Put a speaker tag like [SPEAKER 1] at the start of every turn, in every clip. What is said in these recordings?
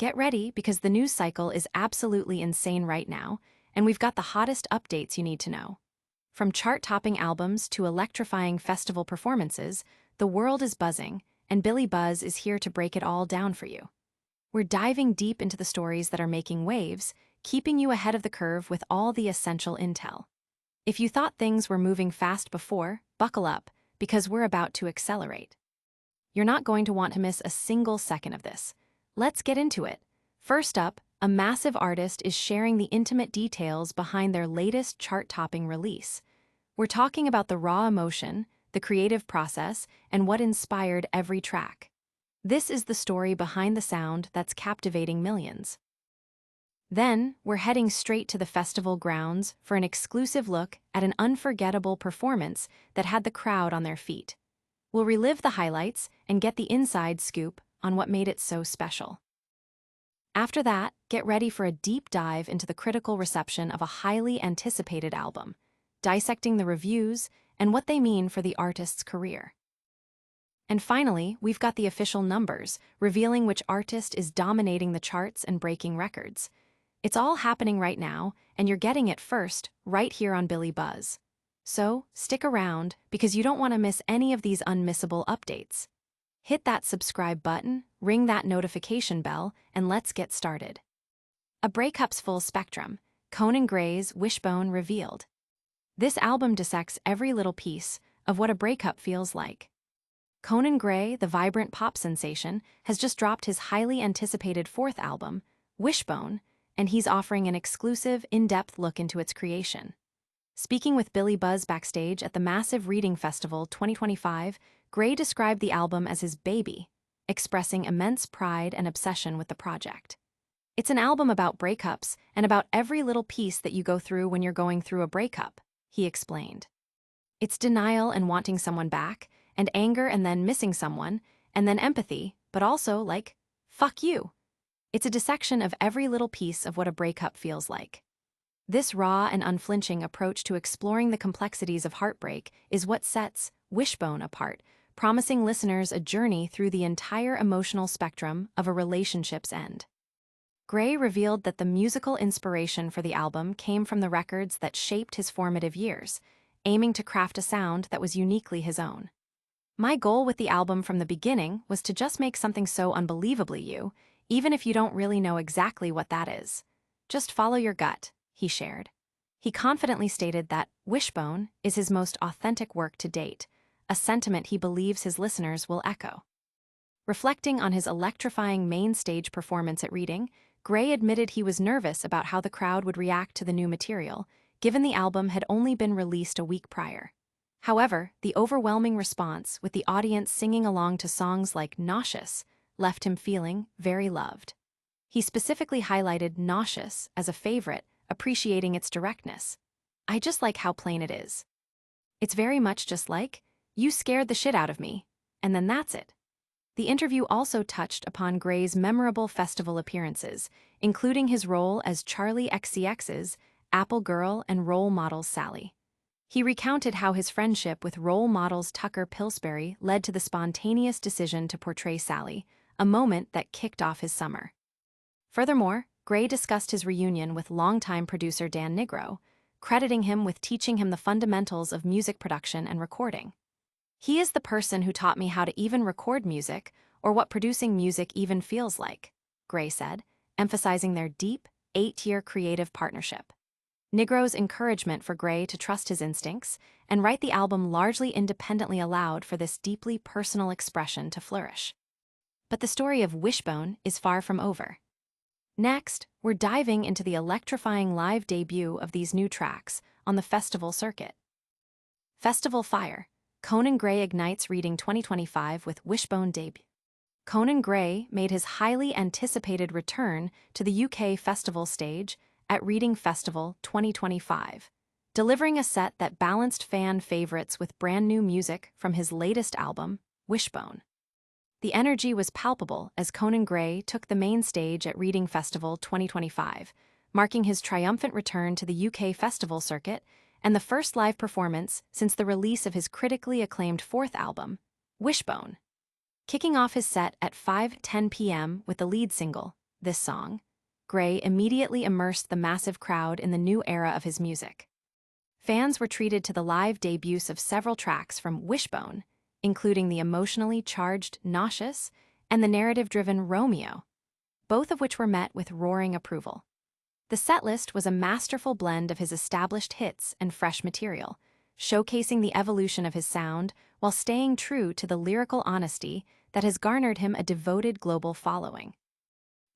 [SPEAKER 1] Get ready because the news cycle is absolutely insane right now, and we've got the hottest updates you need to know. From chart-topping albums to electrifying festival performances, the world is buzzing, and Billie Buzz is here to break it all down for you. We're diving deep into the stories that are making waves, keeping you ahead of the curve with all the essential intel. If you thought things were moving fast before, buckle up, because we're about to accelerate. You're not going to want to miss a single second of this. Let's get into it. First up, a massive artist is sharing the intimate details behind their latest chart-topping release. We're talking about the raw emotion, the creative process, and what inspired every track. This is the story behind the sound that's captivating millions. Then, we're heading straight to the festival grounds for an exclusive look at an unforgettable performance that had the crowd on their feet. We'll relive the highlights and get the inside scoop on what made it so special. After that, get ready for a deep dive into the critical reception of a highly anticipated album, dissecting the reviews and what they mean for the artist's career. And finally, we've got the official numbers, revealing which artist is dominating the charts and breaking records. It's all happening right now, and you're getting it first, right here on Billie Buzz. So, stick around, because you don't want to miss any of these unmissable updates. Hit that subscribe button, ring that notification bell, and let's get started. A breakup's full spectrum, Conan Gray's Wishbone revealed. This album dissects every little piece of what a breakup feels like. Conan Gray, the vibrant pop sensation, has just dropped his highly anticipated fourth album, Wishbone, and he's offering an exclusive, in-depth look into its creation. Speaking with Billie Buzz backstage at the massive Reading Festival 2025, Gray described the album as his baby, expressing immense pride and obsession with the project. It's an album about breakups and about every little piece that you go through when you're going through a breakup, he explained. It's denial and wanting someone back, and anger and then missing someone, and then empathy, but also, like, fuck you. It's a dissection of every little piece of what a breakup feels like. This raw and unflinching approach to exploring the complexities of heartbreak is what sets Wishbone apart, promising listeners a journey through the entire emotional spectrum of a relationship's end. Gray revealed that the musical inspiration for the album came from the records that shaped his formative years, aiming to craft a sound that was uniquely his own. My goal with the album from the beginning was to just make something so unbelievably you, even if you don't really know exactly what that is. Just follow your gut, he shared. He confidently stated that Wishbone is his most authentic work to date, a sentiment he believes his listeners will echo. Reflecting on his electrifying main stage performance at Reading, Gray admitted he was nervous about how the crowd would react to the new material, given the album had only been released a week prior. However, the overwhelming response, with the audience singing along to songs like Nauseous, left him feeling very loved. He specifically highlighted Nauseous as a favorite, appreciating its directness. I just like how plain it is. It's very much just like, you scared the shit out of me, and then that's it. The interview also touched upon Gray's memorable festival appearances, including his role as Charlie XCX's Apple Girl and role model Sally. He recounted how his friendship with role models Tucker Pillsbury led to the spontaneous decision to portray Sally, a moment that kicked off his summer. Furthermore, Gray discussed his reunion with longtime producer Dan Nigro, crediting him with teaching him the fundamentals of music production and recording. He is the person who taught me how to even record music or what producing music even feels like, Gray said, emphasizing their deep, 8-year creative partnership. Nigro's encouragement for Gray to trust his instincts and write the album largely independently allowed for this deeply personal expression to flourish. But the story of Wishbone is far from over. Next, we're diving into the electrifying live debut of these new tracks on the festival circuit. Festival Fire, Conan Gray ignites Reading 2025 with Wishbone debut. Conan Gray made his highly anticipated return to the UK festival stage at Reading Festival 2025, delivering a set that balanced fan favorites with brand new music from his latest album, Wishbone. The energy was palpable as Conan Gray took the main stage at Reading Festival 2025, marking his triumphant return to the UK festival circuit and the first live performance since the release of his critically acclaimed fourth album, Wishbone. Kicking off his set at 5:10 p.m. with the lead single, This Song, Gray immediately immersed the massive crowd in the new era of his music. Fans were treated to the live debuts of several tracks from Wishbone, including the emotionally charged Nauseous and the narrative-driven Romeo, both of which were met with roaring approval. The setlist was a masterful blend of his established hits and fresh material, showcasing the evolution of his sound while staying true to the lyrical honesty that has garnered him a devoted global following.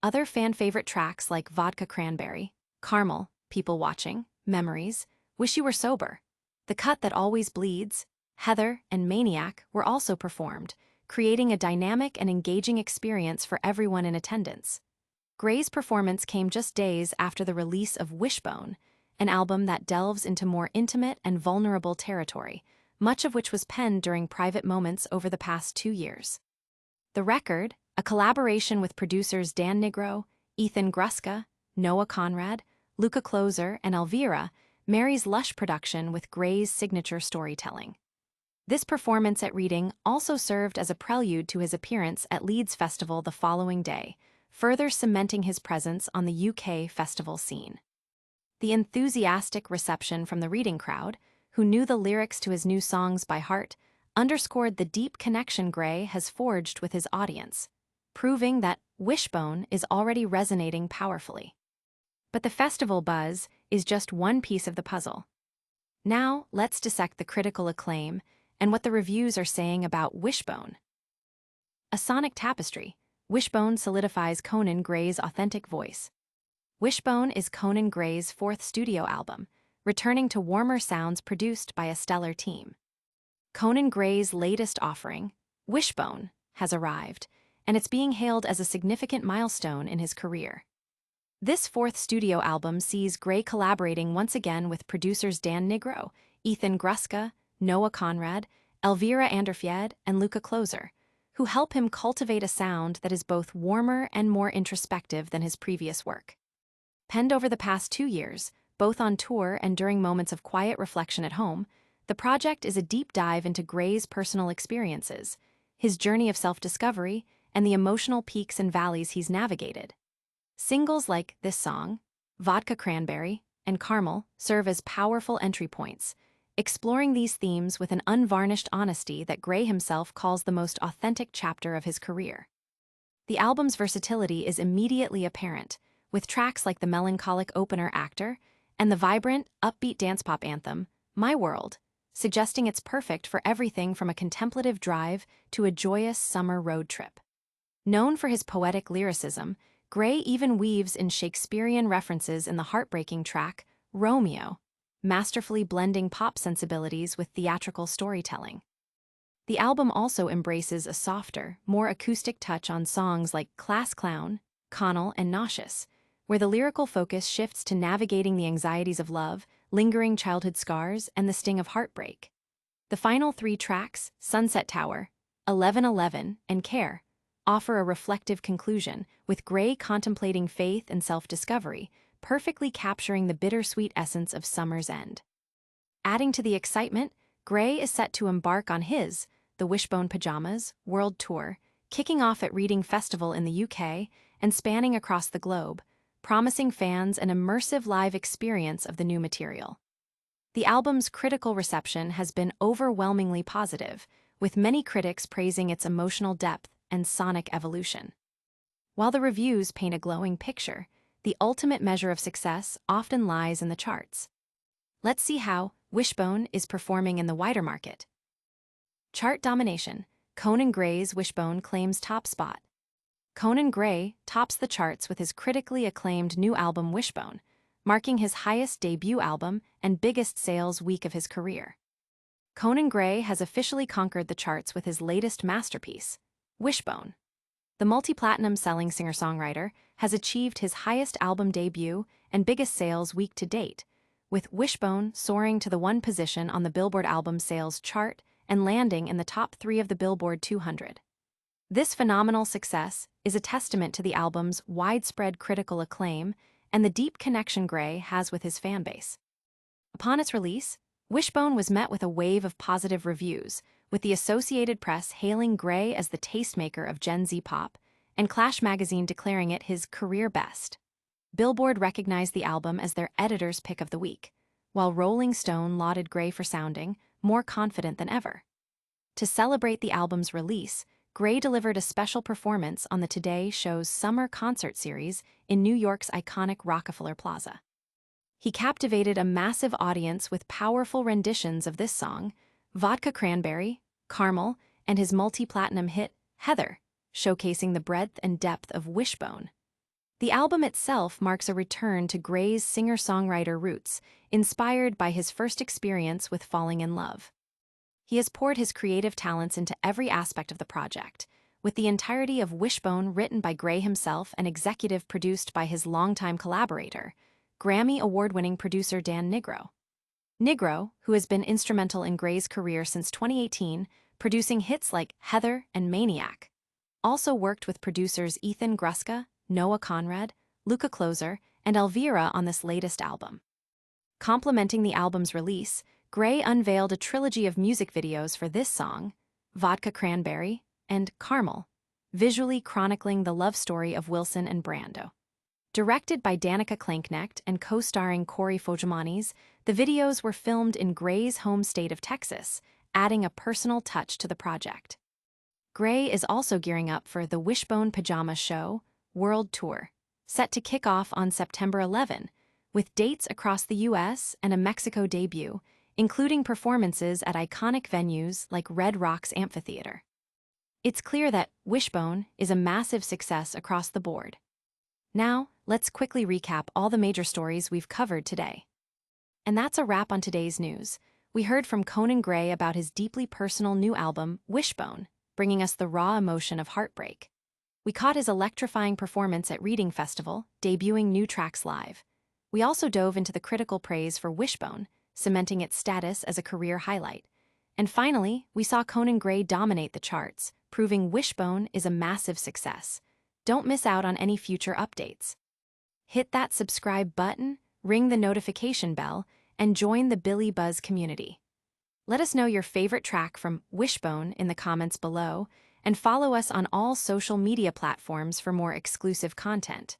[SPEAKER 1] Other fan-favorite tracks like Vodka Cranberry, Caramel, People Watching, Memories, Wish You Were Sober, The Cut That Always Bleeds, Heather, and Maniac were also performed, creating a dynamic and engaging experience for everyone in attendance. Gray's performance came just days after the release of Wishbone, an album that delves into more intimate and vulnerable territory, much of which was penned during private moments over the past 2 years. The record, a collaboration with producers Dan Nigro, Ethan Gruska, Noah Conrad, Luca Closer, and Elvira, marries lush production with Gray's signature storytelling. This performance at Reading also served as a prelude to his appearance at Leeds Festival the following day, further cementing his presence on the UK festival scene. The enthusiastic reception from the Reading crowd, who knew the lyrics to his new songs by heart, underscored the deep connection Gray has forged with his audience, proving that Wishbone is already resonating powerfully. But the festival buzz is just one piece of the puzzle. Now, let's dissect the critical acclaim and what the reviews are saying about Wishbone. A sonic tapestry, Wishbone solidifies Conan Gray's authentic voice. Wishbone is Conan Gray's 4th studio album, returning to warmer sounds produced by a stellar team. Conan Gray's latest offering, Wishbone, has arrived, and it's being hailed as a significant milestone in his career. This 4th studio album sees Gray collaborating once again with producers Dan Nigro, Ethan Gruska, Noah Conrad, Elvira Anderfjed, and Luca Closer, who help him cultivate a sound that is both warmer and more introspective than his previous work. Penned over the past 2 years, both on tour and during moments of quiet reflection at home, the project is a deep dive into Gray's personal experiences, his journey of self-discovery, and the emotional peaks and valleys he's navigated. Singles like This Song, Vodka Cranberry, and Caramel serve as powerful entry points, exploring these themes with an unvarnished honesty that Gray himself calls the most authentic chapter of his career. The album's versatility is immediately apparent, with tracks like the melancholic opener Actor and the vibrant, upbeat dance-pop anthem, My World, suggesting it's perfect for everything from a contemplative drive to a joyous summer road trip. Known for his poetic lyricism, Gray even weaves in Shakespearean references in the heartbreaking track, Romeo, masterfully blending pop sensibilities with theatrical storytelling. The album also embraces a softer, more acoustic touch on songs like Class Clown, Connell, and Nauseous, where the lyrical focus shifts to navigating the anxieties of love, lingering childhood scars, and the sting of heartbreak. The final 3 tracks, Sunset Tower, 1111, and Care, offer a reflective conclusion, with Gray contemplating faith and self-discovery, perfectly capturing the bittersweet essence of summer's end. Adding to the excitement, Gray is set to embark on his, the Wishbone Pajamas, world tour, kicking off at Reading Festival in the UK and spanning across the globe, promising fans an immersive live experience of the new material. The album's critical reception has been overwhelmingly positive, with many critics praising its emotional depth and sonic evolution. While the reviews paint a glowing picture, the ultimate measure of success often lies in the charts. Let's see how Wishbone is performing in the wider market. Chart domination. Conan Gray's Wishbone claims top spot. Conan Gray tops the charts with his critically acclaimed new album Wishbone, marking his highest debut album and biggest sales week of his career. Conan Gray has officially conquered the charts with his latest masterpiece, Wishbone. The multi-platinum selling singer-songwriter has achieved his highest album debut and biggest sales week to date, with Wishbone soaring to the 1 position on the Billboard album sales chart and landing in the top 3 of the Billboard 200. This phenomenal success is a testament to the album's widespread critical acclaim and the deep connection Gray has with his fanbase. Upon its release, Wishbone was met with a wave of positive reviews, with the Associated Press hailing Gray as the tastemaker of Gen Z pop and Clash magazine declaring it his career best. Billboard recognized the album as their editor's pick of the week, while Rolling Stone lauded Gray for sounding more confident than ever. To celebrate the album's release, Gray delivered a special performance on the Today Show's summer concert series in New York's iconic Rockefeller Plaza. He captivated a massive audience with powerful renditions of this song, Vodka Cranberry, Caramel, and his multi-platinum hit, Heather, showcasing the breadth and depth of Wishbone. The album itself marks a return to Gray's singer-songwriter roots, inspired by his first experience with falling in love. He has poured his creative talents into every aspect of the project, with the entirety of Wishbone written by Gray himself and executive produced by his longtime collaborator, Grammy award-winning producer Dan Nigro. Nigro, who has been instrumental in Gray's career since 2018, producing hits like Heather and Maniac, also worked with producers Ethan Gruska, Noah Conrad, Luca Closer, and Elvira on this latest album. Complementing the album's release, Gray unveiled a trilogy of music videos for this song, Vodka Cranberry, and Caramel, visually chronicling the love story of Wilson and Brando. Directed by Danica Klanknecht and co-starring Corey Fojamanis, the videos were filmed in Gray's home state of Texas, adding a personal touch to the project. Gray is also gearing up for the Wishbone Pajama Show World Tour, set to kick off on September 11, with dates across the U.S. and a Mexico debut, including performances at iconic venues like Red Rocks Amphitheater. It's clear that Wishbone is a massive success across the board. Now, let's quickly recap all the major stories we've covered today. And that's a wrap on today's news. We heard from Conan Gray about his deeply personal new album, Wishbone, bringing us the raw emotion of heartbreak. We caught his electrifying performance at Reading Festival, debuting new tracks live. We also dove into the critical praise for Wishbone, cementing its status as a career highlight. And finally, we saw Conan Gray dominate the charts, proving Wishbone is a massive success. Don't miss out on any future updates. Hit that subscribe button, ring the notification bell, and join the Billie Buzz community. Let us know your favorite track from Wishbone in the comments below, and follow us on all social media platforms for more exclusive content.